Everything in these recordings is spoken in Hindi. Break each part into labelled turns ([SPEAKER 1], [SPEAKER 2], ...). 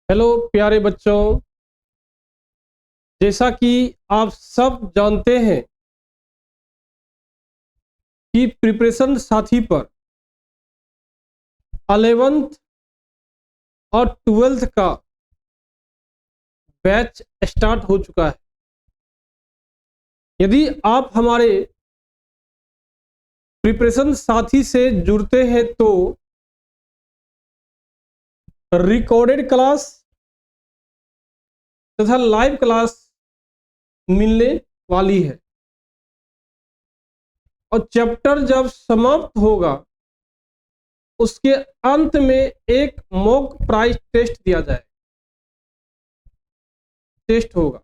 [SPEAKER 1] हेलो प्यारे बच्चों, जैसा कि आप सब जानते हैं कि प्रिपरेशन साथी पर 11th और 12th का बैच स्टार्ट हो चुका है। यदि आप हमारे प्रिपरेशन साथी से जुड़ते हैं तो रिकॉर्डेड क्लास तथा लाइव क्लास मिलने वाली है और चैप्टर जब समाप्त होगा उसके अंत में एक मॉक प्राइस टेस्ट दिया जाए। टेस्ट होगा,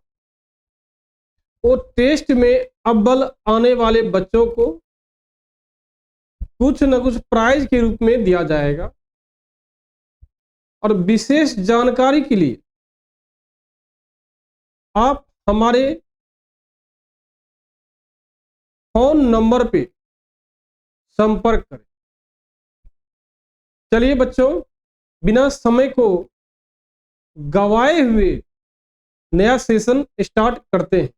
[SPEAKER 1] वो टेस्ट में अव्वल आने वाले बच्चों को कुछ न कुछ प्राइज के रूप में दिया जाएगा। और विशेष जानकारी के लिए आप हमारे फोन नंबर पे संपर्क करें। चलिए बच्चों, बिना समय को गवाए हुए नया सेशन स्टार्ट करते हैं।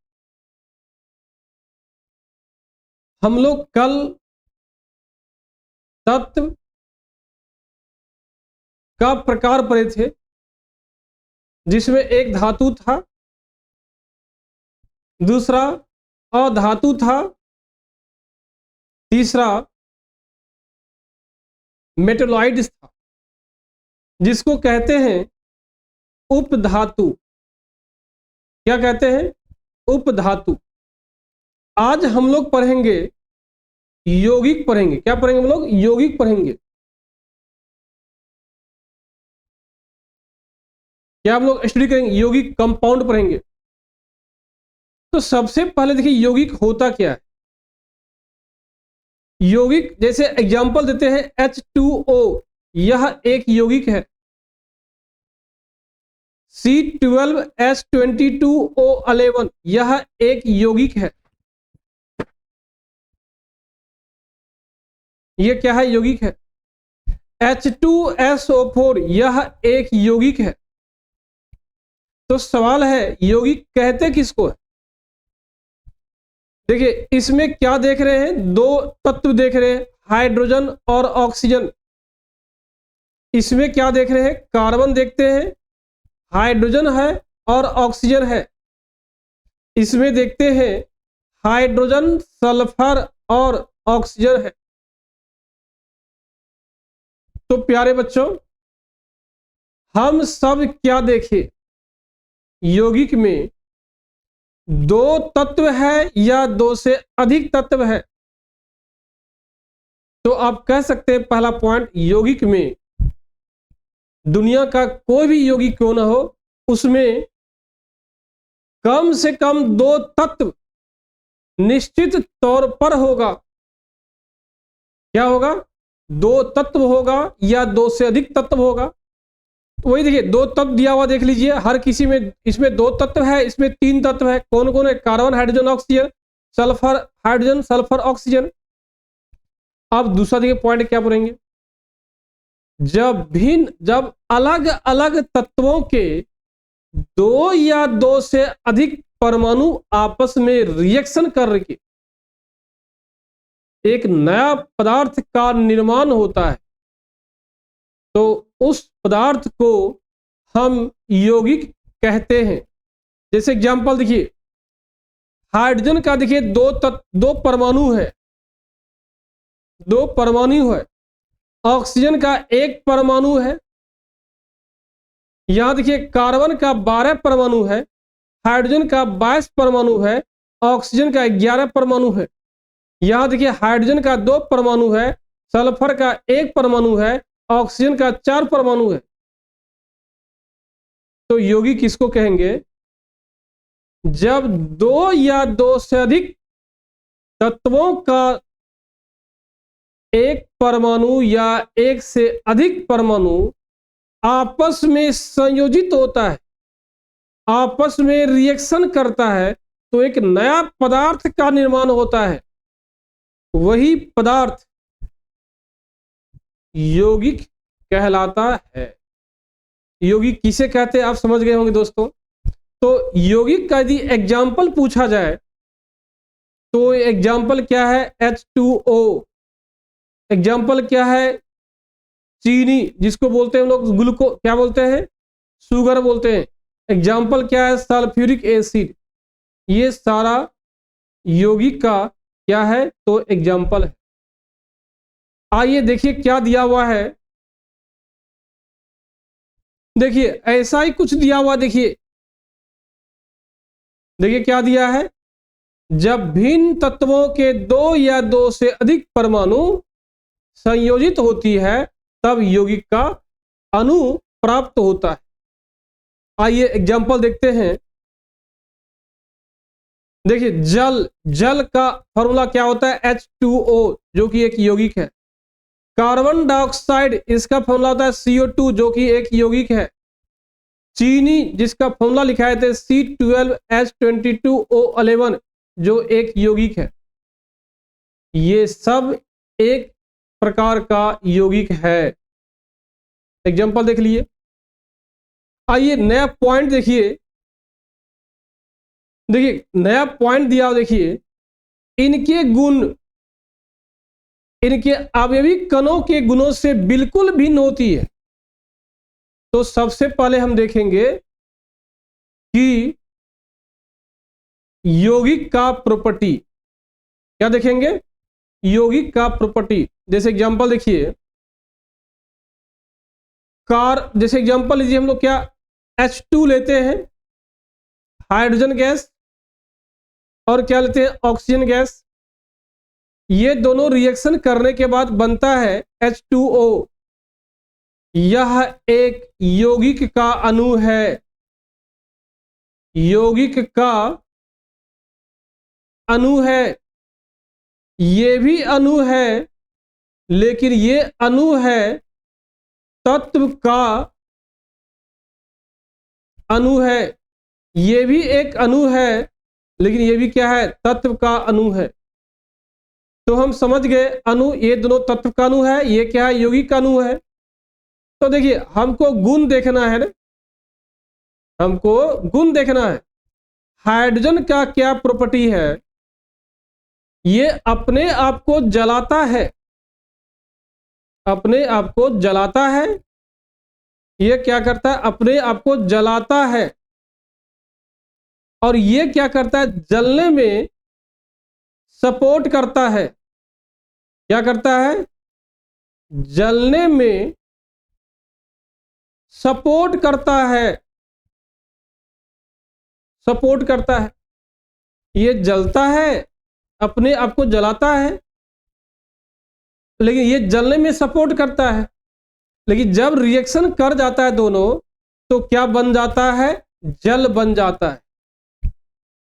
[SPEAKER 1] हम लोग कल तत्व का प्रकार पढ़े थे, जिसमें एक धातु था, दूसरा अधातु था, तीसरा मेटलॉइड्स था, जिसको कहते हैं उपधातु। क्या कहते हैं? उपधातु। आज हम लोग पढ़ेंगे यौगिक पढ़ेंगे। क्या पढ़ेंगे हम लोग? यौगिक पढ़ेंगे। क्या हम लोग स्टडी करेंगे? यौगिक कंपाउंड पढ़ेंगे। तो सबसे पहले देखिए यौगिक होता क्या है। यौगिक जैसे एग्जांपल देते हैं H2O, यह एक यौगिक है। C12H22O11, यह एक यौगिक है। यह क्या है? यौगिक है। H2SO4, यह एक यौगिक है। तो सवाल है यौगिक कहते किसको है? देखिए इसमें क्या देख रहे हैं? दो तत्व देख रहे हैं, हाइड्रोजन और ऑक्सीजन। इसमें क्या देख रहे हैं? कार्बन देखते हैं, हाइड्रोजन है और ऑक्सीजन है। इसमें देखते हैं हाइड्रोजन, सल्फर और ऑक्सीजन है। तो प्यारे बच्चों, हम सब क्या देखें? यौगिक में दो तत्व है या दो से अधिक तत्व है? तो आप कह सकते हैं पहला पॉइंट, यौगिक में दुनिया का कोई भी यौगिक क्यों ना हो, उसमें कम से कम दो तत्व निश्चित तौर पर होगा। क्या होगा? दो तत्व होगा या दो से अधिक तत्व होगा। तो वही देखिए, दो तत्व दिया हुआ देख लीजिए, हर किसी में। इसमें दो तत्व है, इसमें तीन तत्व है। कौन कौन है? Carbon, hydrogen, oxygen, sulphur, hydrogen, sulphur, oxygen. अब दूसरा देखिए पॉइंट क्या पढ़ेंगे। जब अलग अलग तत्वों के दो या दो से अधिक परमाणु आपस में रिएक्शन करके एक नया पदार्थ का निर्माण होता है, तो उस पदार्थ को हम यौगिक कहते हैं। जैसे एग्जांपल देखिए, हाइड्रोजन का देखिए दो परमाणु है, दो परमाणु है। ऑक्सीजन का एक परमाणु है। यहां देखिए कार्बन का 12 परमाणु है, हाइड्रोजन का 22 परमाणु है, ऑक्सीजन का 11 परमाणु है। यहां देखिए हाइड्रोजन का 2 परमाणु है, सल्फर का 1 परमाणु है, ऑक्सीजन का 4 परमाणु है। तो यौगिक किसको कहेंगे? जब दो या दो से अधिक तत्वों का एक परमाणु या एक से अधिक परमाणु आपस में संयोजित होता है, आपस में रिएक्शन करता है, तो एक नया पदार्थ का निर्माण होता है। वही पदार्थ यौगिक कहलाता है। यौगिक किसे कहते हैं आप समझ गए होंगे दोस्तों। तो यौगिक का यदि एग्जाम्पल पूछा जाए तो एग्जाम्पल क्या है, H2O। एग्जाम्पल क्या है, चीनी जिसको बोलते हैं हम लोग ग्लूको क्या बोलते हैं, शुगर बोलते हैं। एग्जाम्पल क्या है, सल्फ्यूरिक एसिड। ये सारा यौगिक का क्या है, तो एग्जाम्पल है। आइए देखिए क्या दिया हुआ है। देखिए ऐसा ही कुछ दिया हुआ, देखिए देखिए क्या दिया है, जब भिन्न तत्वों के दो या दो से अधिक परमाणु संयोजित होती है तब यौगिक का अणु प्राप्त होता है। आइए एग्जाम्पल देखते हैं। देखिए जल का फॉर्मूला क्या होता है, H2O जो कि एक यौगिक है। कार्बन डाइऑक्साइड इसका फॉर्मूला होता है CO2 जो कि एक यौगिक है। चीनी जिसका फॉर्मूला लिखा है C12H22O11 जो एक यौगिक है। ये सब एक प्रकार का यौगिक है। एग्जाम्पल देख लिए। आइए नया पॉइंट देखिए, नया पॉइंट दिया देखिए, इनके गुण इनके अवयवी कणों के गुणों से बिल्कुल भिन्न होती है। तो सबसे पहले हम देखेंगे कि यौगिक का प्रॉपर्टी, क्या देखेंगे, यौगिक का प्रॉपर्टी। जैसे एग्जांपल देखिए, जैसे एग्जांपल लीजिए हम लोग क्या H2 लेते हैं, हाइड्रोजन गैस, और क्या लेते हैं, ऑक्सीजन गैस। ये दोनों रिएक्शन करने के बाद बनता है H2O। यह एक यौगिक का अणु है, यौगिक का अणु है। ये भी अणु है, लेकिन ये अणु है तत्व का अणु है। ये भी एक अणु है, लेकिन ये भी क्या है, तत्व का अणु है। तो हम समझ गए अणु, ये दोनों तत्व का अणु है, ये क्या है, यौगिक का अणु है। तो देखिए हमको गुण देखना है ना, हमको गुण देखना है। हाइड्रोजन का क्या प्रॉपर्टी है, ये अपने आप को जलाता है, अपने आप को जलाता है। ये क्या करता है, अपने आप को जलाता है। और ये क्या करता है, जलने में सपोर्ट करता है। क्या करता है, जलने में सपोर्ट करता है, सपोर्ट करता है। ये जलता है, अपने आप को जलाता है, लेकिन ये जलने में सपोर्ट करता है। लेकिन जब रिएक्शन कर जाता है दोनों, तो क्या बन जाता है, जल बन जाता है।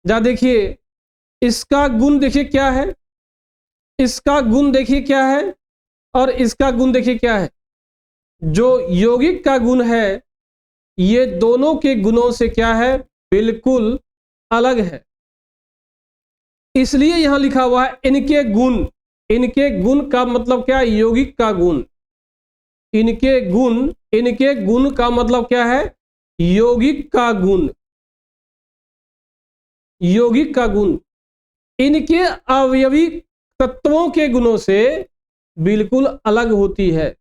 [SPEAKER 1] जा देखिए इसका गुण देखिए क्या है, इसका गुण देखिए क्या है, और इसका गुण देखिए क्या है। जो यौगिक का गुण है ये दोनों के गुणों से क्या है, बिल्कुल अलग है। इसलिए यहां लिखा हुआ है इनके गुण। इनके गुण का मतलब क्या है, यौगिक का गुण। इनके गुण का मतलब क्या है, यौगिक का गुण, यौगिक का गुण। इनके अवयवी तत्वों के गुणों से बिल्कुल अलग होती है।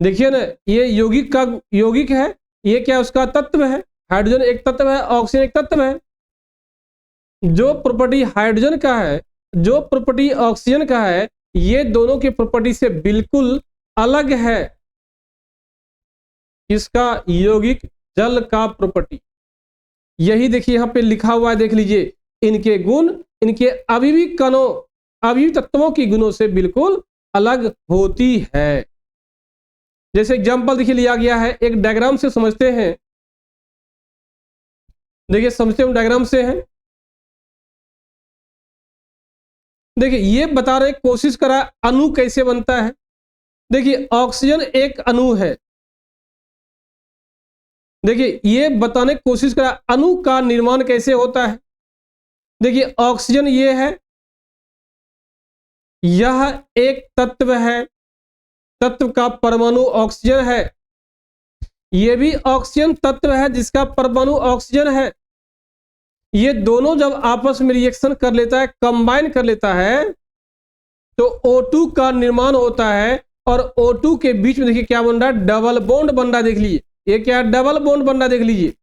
[SPEAKER 1] देखिए ना, ये यौगिक है, ये क्या उसका तत्व है, हाइड्रोजन एक तत्व है, ऑक्सीजन एक तत्व है। जो प्रॉपर्टी हाइड्रोजन का है, जो प्रॉपर्टी ऑक्सीजन का है, ये दोनों की प्रॉपर्टी से बिल्कुल अलग है। इसका यौगिक जल का प्रॉपर्टी, यही देखिए यहां पे लिखा हुआ है, देख लीजिए। इनके गुण इनके अवयवी कणों, अवयवी तत्वों की गुणों से बिल्कुल अलग होती है। जैसे एग्जांपल देखिए लिया गया है, एक डायग्राम से समझते हैं। देखिए समझते हैं डायग्राम से हैं। देखिए ये बता रहे कोशिश करा अणु कैसे बनता है। देखिए ऑक्सीजन एक अणु है। देखिए ये बताने की कोशिश करा अणु का निर्माण कैसे होता है। देखिए ऑक्सीजन ये है, यह एक तत्व है, तत्व का परमाणु ऑक्सीजन है। ये भी ऑक्सीजन तत्व है जिसका परमाणु ऑक्सीजन है। ये दोनों जब आपस में रिएक्शन कर लेता है, कंबाइन कर लेता है, तो O2 का निर्माण होता है और O2 के बीच में देखिए क्या बन रहा है, डबल बॉन्ड बन रहा है। देख लीजिए ये क्या है, डबल बॉन्ड बन रहा है। देख लीजिए,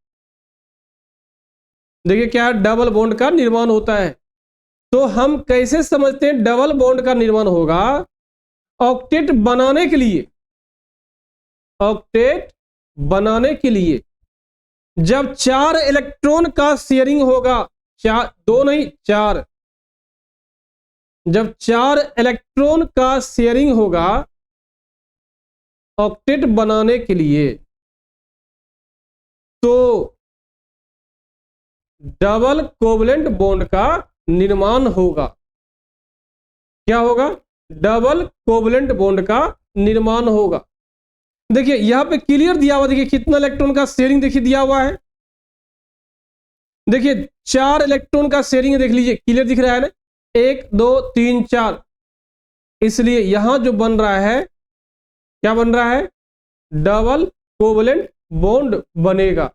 [SPEAKER 1] देखिए क्या डबल बॉन्ड का निर्माण होता है। तो हम कैसे समझते हैं डबल बॉन्ड का निर्माण होगा? ऑक्टेट बनाने के लिए, ऑक्टेट बनाने के लिए जब 4 इलेक्ट्रॉन का शेयरिंग होगा, 2 नहीं 4, जब 4 इलेक्ट्रॉन का शेयरिंग होगा ऑक्टेट बनाने के लिए, तो डबल कोवलेंट बॉन्ड का निर्माण होगा। क्या होगा? डबल कोवलेंट बॉन्ड का निर्माण होगा। देखिए यहां पे क्लियर दिया हुआ, देखिए कितना इलेक्ट्रॉन का शेयरिंग देखिए दिया हुआ है। देखिए 4 इलेक्ट्रॉन का शेयरिंग देख लीजिए, क्लियर दिख रहा है ना, 1 2 3 4। इसलिए यहां जो बन रहा है, क्या बन रहा है? डबल कोवलेंट बॉन्ड बनेगा।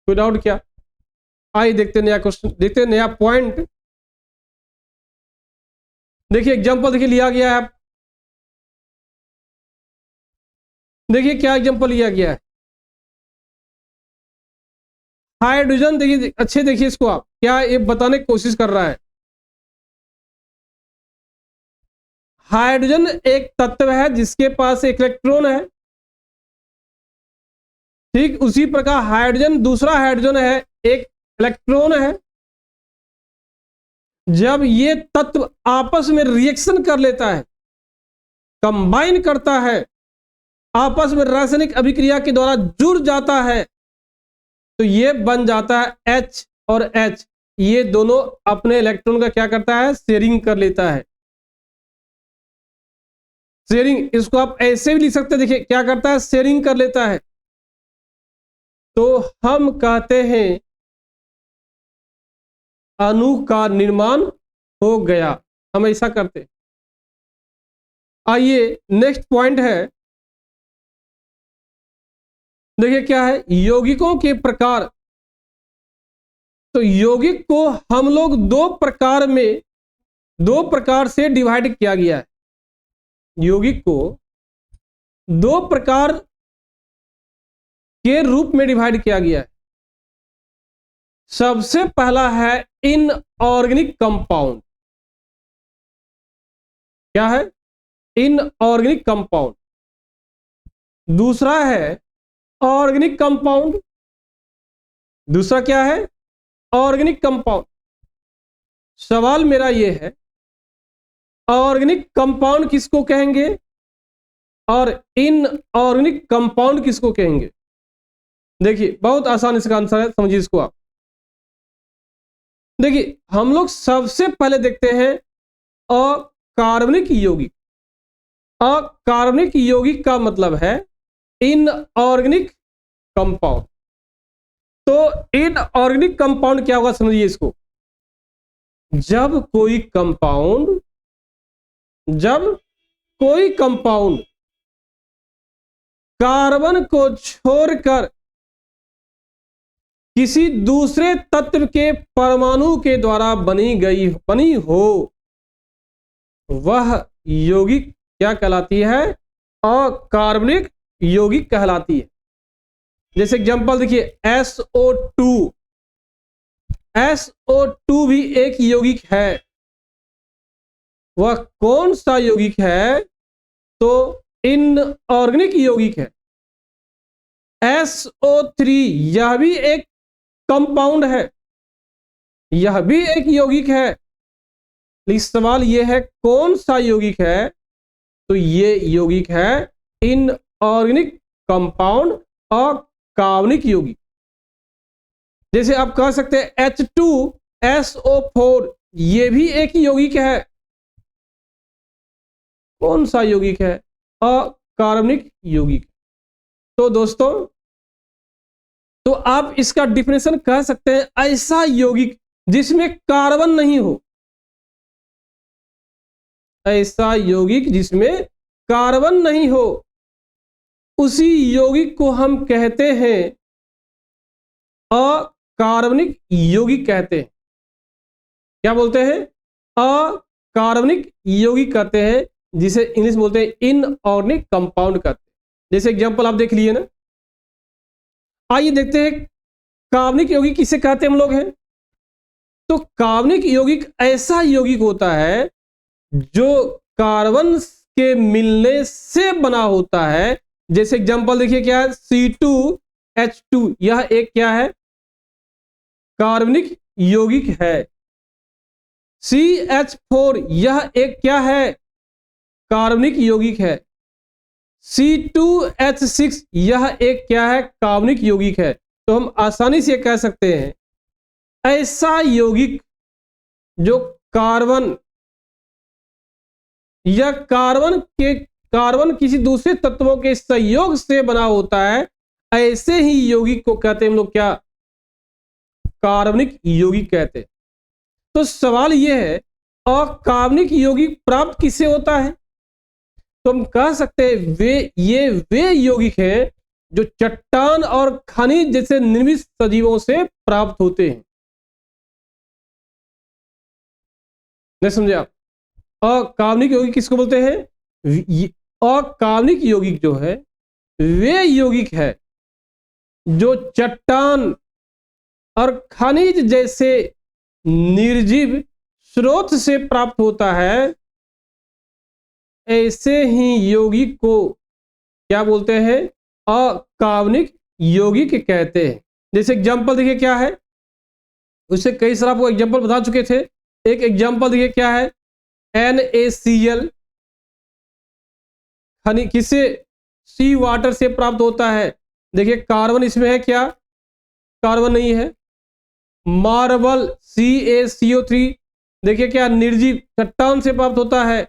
[SPEAKER 1] कोई डाउट क्या? आइए देखते हैं नया क्वेश्चन, देखते हैं नया पॉइंट। देखिए एग्जांपल देखिए लिया गया है, देखिए क्या एग्जांपल लिया गया है। हाइड्रोजन, देखिए अच्छे देखिए इसको, आप क्या ये बताने की कोशिश कर रहा है। हाइड्रोजन एक तत्व है जिसके पास एक इलेक्ट्रॉन है, ठीक उसी प्रकार हाइड्रोजन, दूसरा हाइड्रोजन है, एक इलेक्ट्रॉन है। जब ये तत्व आपस में रिएक्शन कर लेता है, कंबाइन करता है, आपस में रासायनिक अभिक्रिया के द्वारा जुड़ जाता है, तो ये बन जाता है H और H। ये दोनों अपने इलेक्ट्रॉन का क्या करता है? शेयरिंग कर लेता है। शेयरिंग, इसको आप ऐसे भी लिख सकते हैं, देखिए क्या करता है? शेयरिंग कर लेता है। तो हम कहते हैं अणु का निर्माण हो गया, हम ऐसा करते हैं। आइए नेक्स्ट पॉइंट है, देखिए क्या है, यौगिकों के प्रकार। तो यौगिक को हम लोग दो प्रकार से डिवाइड किया गया है। यौगिक को 2 प्रकार के रूप में डिवाइड किया गया है। सबसे पहला है इनऑर्गेनिक कंपाउंड। क्या है? Inorganic compound. दूसरा है ऑर्गेनिक कंपाउंड। दूसरा क्या है? Organic compound. सवाल मेरा यह है, ऑर्गेनिक कंपाउंड किसको कहेंगे और इनऑर्गेनिक कंपाउंड किसको कहेंगे? देखिए बहुत आसान इसका आंसर है, समझिए इसको आप। देखिए हम लोग सबसे पहले देखते हैं अकार्बनिक यौगिक। अकार्बनिक यौगिक का मतलब है इनऑर्गेनिक कंपाउंड। तो इनऑर्गेनिक कंपाउंड क्या होगा, समझिए इसको। जब कोई कंपाउंड कार्बन को छोड़कर किसी दूसरे तत्व के परमाणु के द्वारा बनी हो, वह यौगिक क्या कहलाती है? अकार्बनिक यौगिक कहलाती है। जैसे एग्जांपल देखिए SO2। SO2 भी एक यौगिक है। वह कौन सा यौगिक है? तो इनऑर्गेनिक यौगिक है। SO3 यह भी एक कंपाउंड है, यह भी एक यौगिक है। लेकिन सवाल यह है कौन सा यौगिक है? तो ये यौगिक है इनऑर्गेनिक कंपाउंड, अकार्बनिक यौगिक। जैसे आप कह सकते हैं H2SO4, ये भी एक यौगिक है। कौन सा यौगिक है? अकार्बनिक यौगिक। तो दोस्तों, तो आप इसका डिफिनेशन कह सकते हैं, ऐसा यौगिक जिसमें कार्बन नहीं हो। ऐसा यौगिक जिसमें कार्बन नहीं हो उसी यौगिक को हम कहते हैं अकार्बनिक यौगिक कहते हैं। क्या बोलते हैं? अकार्बनिक यौगिक कहते हैं, जिसे इंग्लिश बोलते हैं इनऑर्गेनिक कंपाउंड कहते हैं। जैसे एग्जांपल आप देख लिए ना। आइए देखते हैं कार्बनिक यौगिक किसे कहते हैं हम लोग हैं। तो कार्बनिक यौगिक ऐसा यौगिक होता है जो कार्बन के मिलने से बना होता है। जैसे एग्जांपल देखिए, क्या है? C2H2, यह एक क्या है? कार्बनिक यौगिक है। CH4, यह एक क्या है? कार्बनिक यौगिक है। C2H6, यह एक क्या है? कार्बनिक यौगिक है। तो हम आसानी से कह सकते हैं ऐसा यौगिक जो कार्बन या कार्बन किसी दूसरे तत्वों के संयोग से बना होता है, ऐसे ही यौगिक को कहते हैं हम लोग क्या? कार्बनिक यौगिक कहते हैं। तो सवाल यह है, अकार्बनिक यौगिक प्राप्त किससे होता है? तो हम कह सकते हैं वे यौगिक हैं जो चट्टान और खनिज जैसे निर्मित सजीवों से प्राप्त होते हैं। नहीं समझे आप? अकार्बनिक यौगिक किसको बोलते हैं? अकार्बनिक यौगिक जो है वे यौगिक है जो चट्टान और खनिज जैसे निर्जीव स्रोत से प्राप्त होता है। ऐसे ही यौगिक को क्या बोलते हैं? अकार्बनिक यौगिक कहते हैं। जैसे एग्जांपल देखिए क्या है, उससे कई सारा आपको एग्जांपल बता चुके थे। एक एग्जांपल देखिए क्या है, NaCl किससे? सी वाटर से प्राप्त होता है। देखिए कार्बन इसमें है क्या? कार्बन नहीं है। मार्बल CaCO3, देखिए क्या? निर्जीव चट्टान से प्राप्त होता है।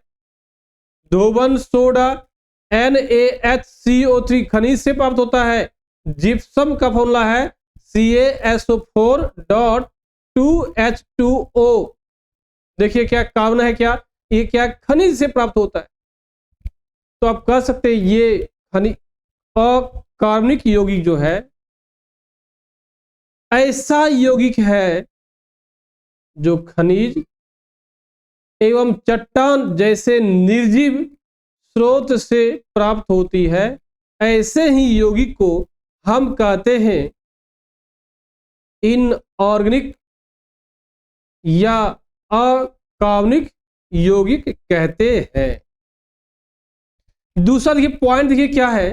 [SPEAKER 1] धोबन सोडा NaHCO3 खनिज से प्राप्त होता है। जिप्सम का फॉर्मूला है CaSO4.2H2O, देखिए क्या? कार्बन है क्या? ये क्या? खनिज से प्राप्त होता है। तो आप कह सकते हैं ये अकार्बनिक यौगिक जो है ऐसा यौगिक है जो खनिज एवं चट्टान जैसे निर्जीव स्रोत से प्राप्त होती है। ऐसे ही यौगिक को हम कहते हैं इनऑर्गेनिक या अकार्बनिक यौगिक कहते हैं। दूसरा देखिए पॉइंट, देखिए क्या है?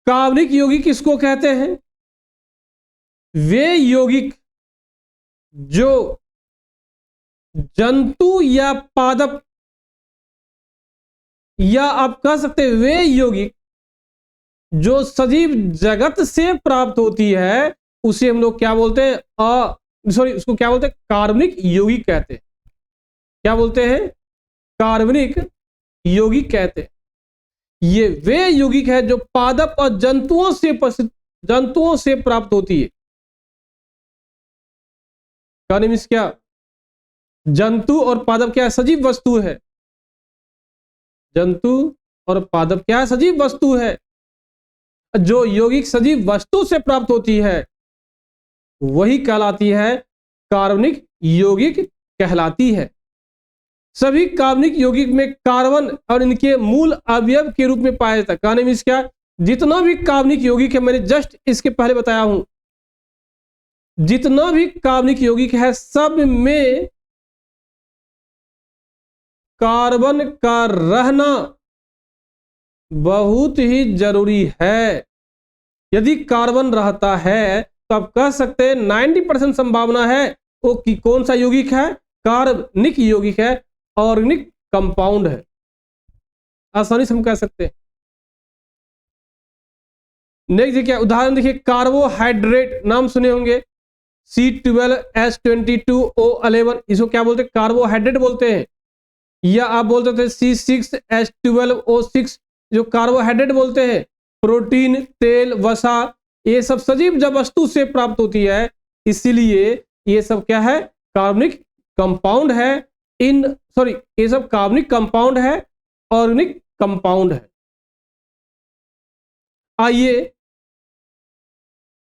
[SPEAKER 1] कार्बनिक यौगिक किसको कहते हैं? वे यौगिक जो जंतु या पादप, या आप कह सकते हैं वे यौगिक जो सजीव जगत से प्राप्त होती है, उसे हम लोग क्या बोलते हैं? उसको क्या बोलते हैं? कार्बनिक यौगिक कहते हैं। क्या बोलते हैं? कार्बनिक यौगिक कहते हैं। ये वे यौगिक है जो पादप और जंतुओं से प्राप्त होती है। कहने मीन्स क्या? जंतु और पादप क्या है? सजीव वस्तु है। जंतु और पादप क्या है? सजीव वस्तु है। जो यौगिक सजीव वस्तु से प्राप्त होती है वही कहलाती है कार्बनिक यौगिक कहलाती है। सभी कार्बनिक यौगिक में कार्बन और इनके मूल अवयव के रूप में पाया जाता है। कहने मीन्स क्या? जितना भी कार्बनिक यौगिक है, मैंने जस्ट इसके पहले बताया हूं, जितना भी कार्बनिक यौगिक है सब में कार्बन का रहना बहुत ही जरूरी है। यदि कार्बन रहता है तो आप कह सकते हैं 90% संभावना है वो कि कौन सा यौगिक है? कार्बनिक यौगिक है, ऑर्गेनिक कंपाउंड है। आसानी से हम कह सकते हैं। नेक्स्ट देखिए उदाहरण, देखिए कार्बोहाइड्रेट नाम सुने होंगे, C12H22O11, इसको क्या बोलते हैं? कार्बोहाइड्रेट बोलते हैं। या आप बोलते थे C6H12O6, जो कार्बोहाइड्रेट बोलते हैं। प्रोटीन, तेल, वसा, ये सब सजीव जब वस्तु से प्राप्त होती है, इसीलिए ये सब क्या है? कार्बनिक कंपाउंड है। ये सब कार्बनिक कंपाउंड है ऑर्गेनिक कंपाउंड है। आइए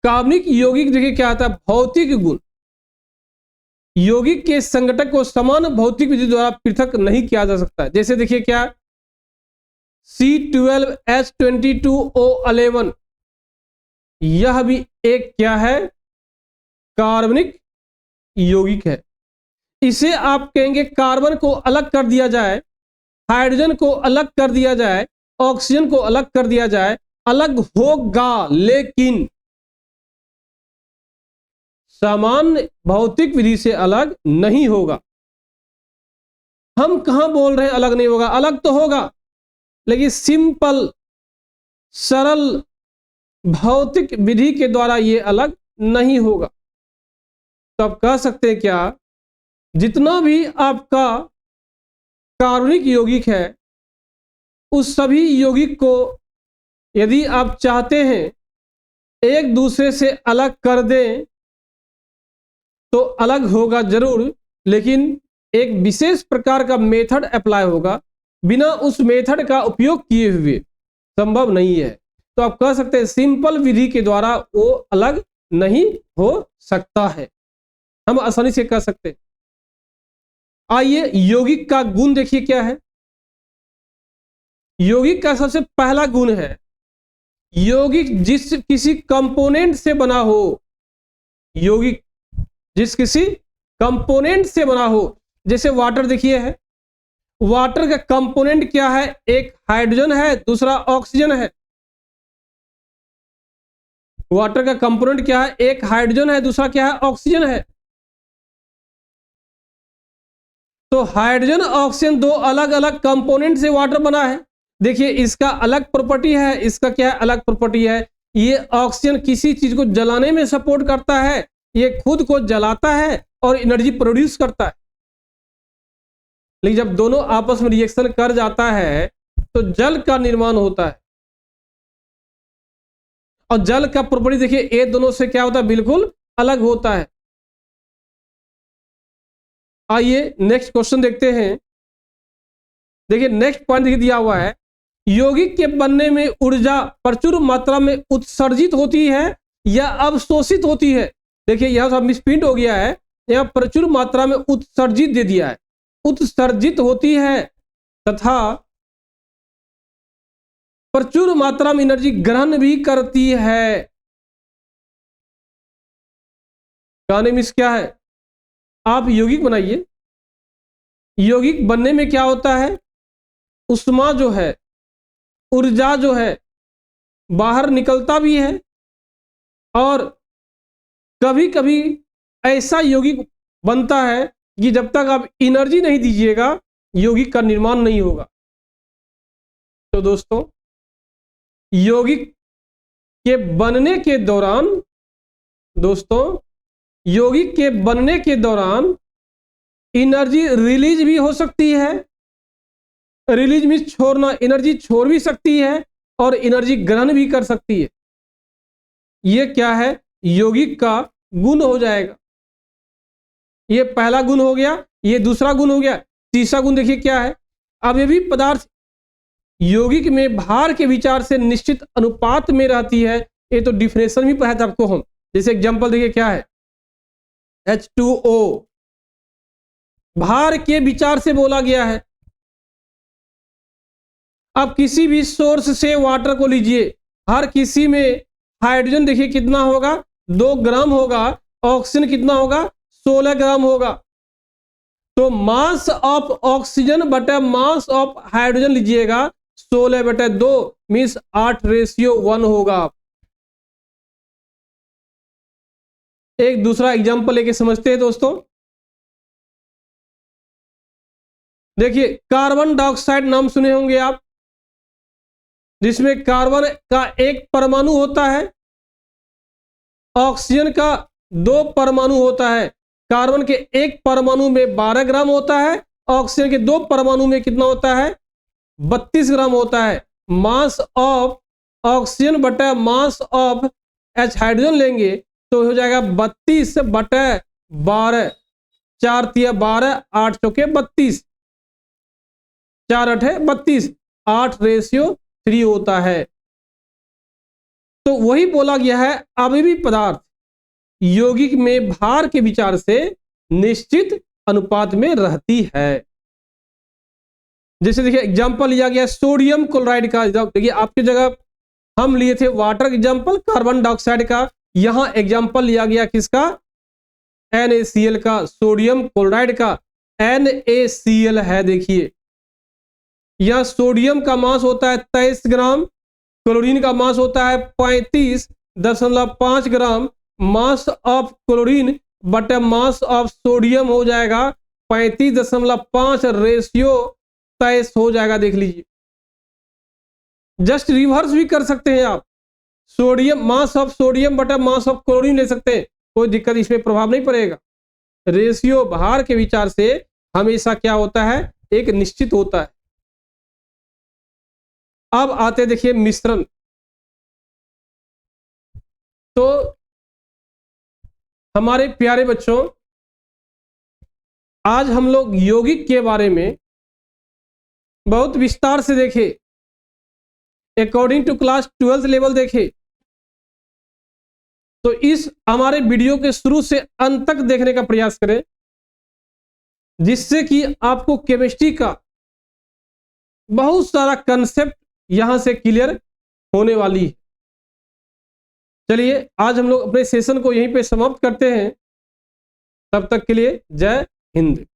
[SPEAKER 1] कार्बनिक यौगिक देखिए क्या आता है, भौतिक गुण। यौगिक के संघटक को समान भौतिक विधि द्वारा पृथक नहीं किया जा सकता। जैसे देखिए क्या, C12H22O11 यह भी एक क्या है, कार्बनिक यौगिक है। इसे आप कहेंगे कार्बन को अलग कर दिया जाए, हाइड्रोजन को अलग कर दिया जाए, ऑक्सीजन को अलग कर दिया जाए, अलग होगा, लेकिन सामान्य भौतिक विधि से अलग नहीं होगा। हम कहां बोल रहे हैं अलग नहीं होगा, अलग तो होगा, लेकिन सिंपल सरल भौतिक विधि के द्वारा ये अलग नहीं होगा। तो आप कह सकते हैं क्या, जितना भी आपका कार्बनिक यौगिक है, उस सभी यौगिक को यदि आप चाहते हैं एक दूसरे से अलग कर दें तो अलग होगा जरूर, लेकिन एक विशेष प्रकार का मेथड अप्लाई होगा, बिना उस मेथड का उपयोग किए हुए संभव नहीं है। तो आप कह सकते हैं सिंपल विधि के द्वारा वो अलग नहीं हो सकता है, हम आसानी से कह सकते हैं। आइए यौगिक का गुण देखिए क्या है। यौगिक का सबसे पहला गुण है, यौगिक जिस किसी कंपोनेंट से बना हो, यौगिक जिस किसी कंपोनेंट से बना हो। जैसे वाटर देखिए है, वाटर का कंपोनेंट क्या है, एक हाइड्रोजन है, दूसरा ऑक्सीजन है। वाटर का कंपोनेंट क्या है, एक हाइड्रोजन है, दूसरा क्या है, ऑक्सीजन है। तो हाइड्रोजन ऑक्सीजन दो अलग अलग कंपोनेंट से वाटर बना है। देखिए इसका अलग प्रॉपर्टी है, इसका क्या है, अलग प्रॉपर्टी है। ये ऑक्सीजन किसी चीज को जलाने में सपोर्ट करता है, ये खुद को जलाता है और एनर्जी प्रोड्यूस करता है। लेकिन जब दोनों आपस में रिएक्शन कर जाता है तो जल का निर्माण होता है, और जल का प्रॉपर्टी देखिए ये दोनों से क्या होता है, बिल्कुल अलग होता है। आइए नेक्स्ट क्वेश्चन देखते हैं। देखिए नेक्स्ट पॉइंट देखिए दिया हुआ है, यौगिक के बनने में ऊर्जा प्रचुर मात्रा में उत्सर्जित होती है या अवशोषित होती है। देखिए यह सब मिसप्रिंट हो गया है, यहां प्रचुर मात्रा में उत्सर्जित दे दिया है। उत्सर्जित होती है तथा प्रचुर मात्रा में एनर्जी ग्रहण भी करती है। कहने में क्या है, आप यौगिक बनाइए, यौगिक बनने में क्या होता है, उष्मा जो है, ऊर्जा जो है बाहर निकलता भी है, और कभी कभी ऐसा यौगिक बनता है कि जब तक आप एनर्जी नहीं दीजिएगा यौगिक का निर्माण नहीं होगा। तो दोस्तों यौगिक के बनने के दौरान, यौगिक के बनने के दौरान एनर्जी रिलीज भी हो सकती है। रिलीज में छोड़ना, एनर्जी छोड़ भी सकती है और एनर्जी ग्रहण भी कर सकती है। ये क्या है, यौगिक का गुण हो जाएगा। ये पहला गुण हो गया, ये दूसरा गुण हो गया। तीसरा गुण देखिए क्या है, अब ये भी पदार्थ यौगिक में भार के विचार से निश्चित अनुपात में रहती है। ये तो डिफिनेशन भी पढ़ा था आपको हम। जैसे एग्जांपल देखिए क्या है, H2O भार के विचार से बोला गया है। अब किसी भी सोर्स से वाटर को लीजिए, हर किसी में हाइड्रोजन देखिए कितना होगा, 2 ग्राम होगा, ऑक्सीजन कितना होगा, 16 ग्राम होगा। तो मास ऑफ ऑक्सीजन बटा मास ऑफ हाइड्रोजन लीजिएगा, 16/2 मीन्स 8:1 होगा। एक दूसरा एग्जांपल लेके समझते हैं दोस्तों। देखिए कार्बन डाइऑक्साइड नाम सुने होंगे आप, जिसमें कार्बन का एक परमाणु होता है, ऑक्सीजन का 2 परमाणु होता है। कार्बन के एक परमाणु में 12 ग्राम होता है, ऑक्सीजन के 2 परमाणु में कितना होता है, 32 ग्राम होता है। मास ऑफ ऑक्सीजन बटा मास ऑफ H हाइड्रोजन लेंगे तो हो जाएगा 32/12, 4 × 12, 8 × 32। 4 8 32, 8:3 होता है। तो वही बोला गया है अवयवी पदार्थ यौगिक में भार के विचार से निश्चित अनुपात में रहती है। जैसे देखिए एग्जांपल लिया गया सोडियम क्लोराइड का। देखिए आपकी जगह हम लिए थे वाटर एग्जांपल, कार्बन डाइऑक्साइड का, यहां एग्जांपल लिया गया किसका? NaCl का, सोडियम क्लोराइड का NaCl है। देखिए यह सोडियम का मास होता है 23 ग्राम, क्लोरीन का मास होता है 35.5 ग्राम। मास ऑफ क्लोरीन बटे मास ऑफ सोडियम हो जाएगा 35.5, रेशियो 23 हो जाएगा। देख लीजिए, जस्ट रिवर्स भी कर सकते हैं आप, सोडियम मास ऑफ सोडियम बटे मास ऑफ क्लोरीन ले सकते हैं, कोई दिक्कत इसमें प्रभाव नहीं पड़ेगा। रेशियो भार के विचार से हमेशा क्या होता है? एक निश्चित होता है। अब आते देखिए मिश्रण। तो हमारे प्यारे बच्चों, आज हम लोग यौगिक के बारे में बहुत विस्तार से देखे, according to class 12th level देखे। तो इस हमारे वीडियो के शुरू से अंत तक देखने का प्रयास करें, जिससे कि आपको केमिस्ट्री का बहुत सारा कंसेप्ट यहां से क्लियर होने वाली है। चलिए आज हम लोग अपने सेशन को यहीं पे समाप्त करते हैं। तब तक के लिए जय हिंद।